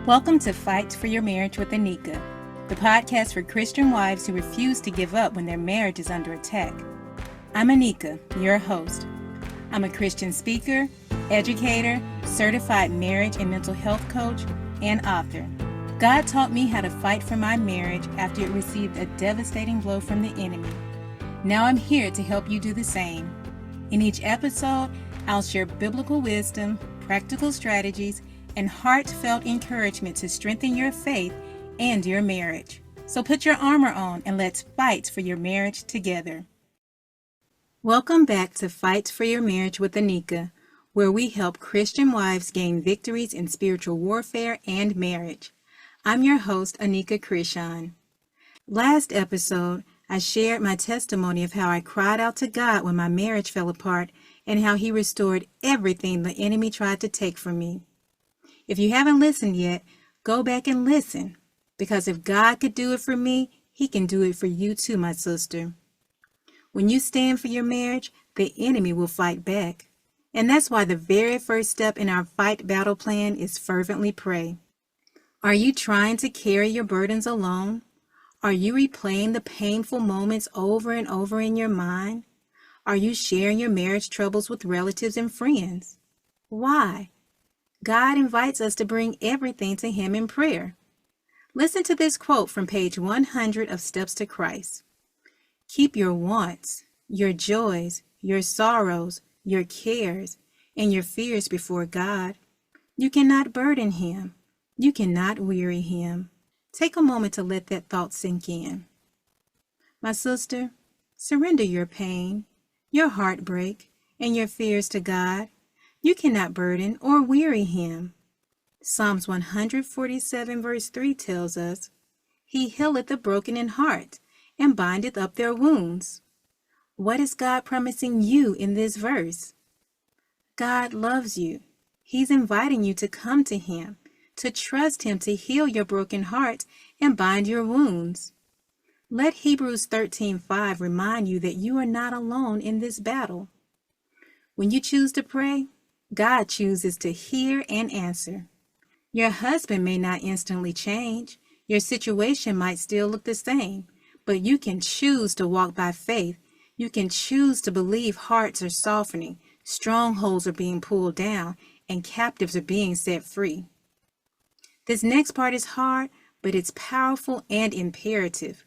Welcome to Fight for Your Marriage with Anika, the podcast for Christian wives who refuse to give up when their marriage is under attack. I'm Anika, your host. I'm a Christian speaker, educator, certified marriage and mental health coach, and author. God taught me how to fight for my marriage after it received a devastating blow from the enemy. Now I'm here to help you do the same. In each episode, I'll share biblical wisdom, practical strategies, and heartfelt encouragement to strengthen your faith and your marriage. So put your armor on and let's fight for your marriage together. Welcome back to Fight for Your Marriage with Anika, where we help Christian wives gain victories in spiritual warfare and marriage. I'm your host, Anika Krishan. Last episode, I shared my testimony of how I cried out to God when my marriage fell apart and how He restored everything the enemy tried to take from me. If you haven't listened yet, go back and listen, because if God could do it for me, He can do it for you too, my sister. When you stand for your marriage, the enemy will fight back. And that's why the very first step in our fight battle plan is fervently pray. Are you trying to carry your burdens alone? Are you replaying the painful moments over and over in your mind? Are you sharing your marriage troubles with relatives and friends? Why? God invites us to bring everything to Him in prayer. Listen to this quote from page 100 of Steps to Christ. Keep your wants, your joys, your sorrows, your cares, and your fears before God. You cannot burden Him. You cannot weary Him. Take a moment to let that thought sink in. My sister, surrender your pain, your heartbreak, and your fears to God. You cannot burden or weary Him. Psalms 147 verse 3 tells us, He healeth the broken in heart, and bindeth up their wounds. What is God promising you in this verse? God loves you. He's inviting you to come to Him, to trust Him to heal your broken heart and bind your wounds. Let Hebrews 13:5 remind you that you are not alone in this battle. When you choose to pray, God chooses to hear and answer. Your husband may not instantly change. Your situation might still look the same, but you can choose to walk by faith. You can choose to believe hearts are softening, strongholds are being pulled down, and captives are being set free. This next part is hard, but it's powerful and imperative.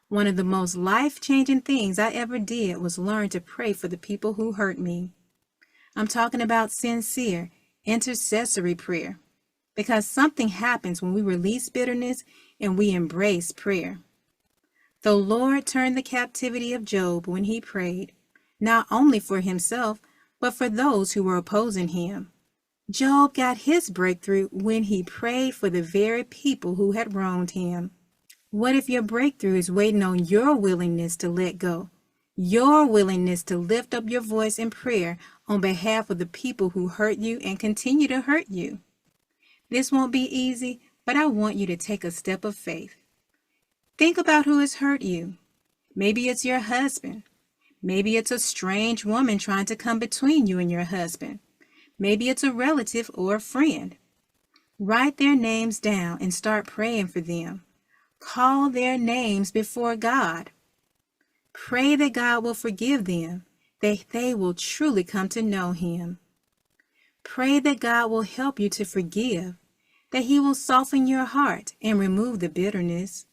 One of the most life-changing things I ever did was learn to pray for the people who hurt me. I'm talking about sincere, intercessory prayer, because something happens when we release bitterness and we embrace prayer. The Lord turned the captivity of Job when he prayed, not only for himself, but for those who were opposing him. Job got his breakthrough when he prayed for the very people who had wronged him. What if your breakthrough is waiting on your willingness to let go? Your willingness to lift up your voice in prayer on behalf of the people who hurt you and continue to hurt you. This won't be easy, but I want you to take a step of faith. Think about who has hurt you. Maybe it's your husband. Maybe it's a strange woman trying to come between you and your husband. Maybe it's a relative or a friend. Write their names down and start praying for them. Call their names before God. Pray that God will forgive them, that they will truly come to know Him. Pray that God will help you to forgive, that He will soften your heart and remove the bitterness.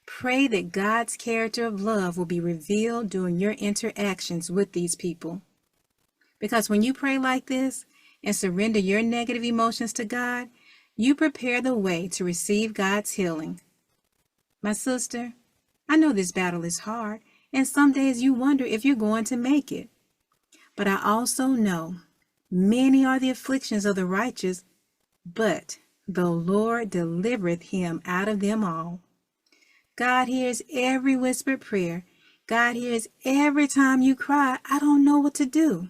Pray that God's character of love will be revealed during your interactions with these people. Because when you pray like this and surrender your negative emotions to God, you prepare the way to receive God's healing. My sister, I know this battle is hard, and some days you wonder if you're going to make it. But I also know many are the afflictions of the righteous, but the Lord delivereth him out of them all. God hears every whispered prayer. God hears every time you cry, I don't know what to do.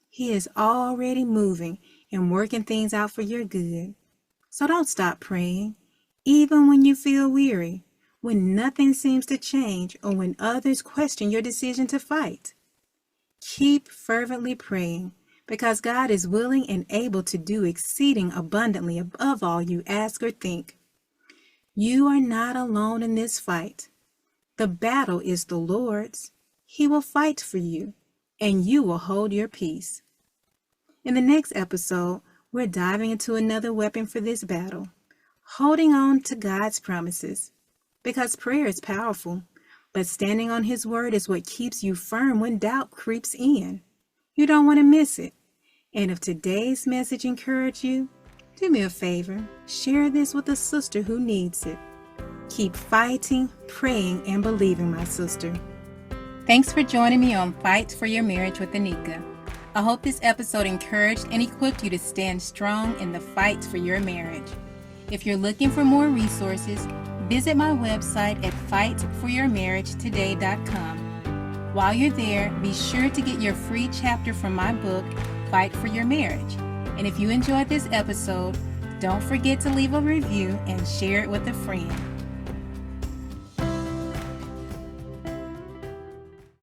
He is already moving and working things out for your good. So don't stop praying, even when you feel weary, when nothing seems to change, or when others question your decision to fight. Keep fervently praying, because God is willing and able to do exceeding abundantly above all you ask or think. You are not alone in this fight. The battle is the Lord's. He will fight for you, and you will hold your peace. In the next episode, we're diving into another weapon for this battle, holding on to God's promises. Because prayer is powerful, but standing on His word is what keeps you firm when doubt creeps in. You don't want to miss it. And if today's message encouraged you, do me a favor, share this with a sister who needs it. Keep fighting, praying, and believing, my sister. Thanks for joining me on Fight for Your Marriage with Anika. I hope this episode encouraged and equipped you to stand strong in the fight for your marriage. If you're looking for more resources, visit my website at fightforyourmarriagetoday.com. While you're there, be sure to get your free chapter from my book, Fight for Your Marriage. And if you enjoyed this episode, don't forget to leave a review and share it with a friend.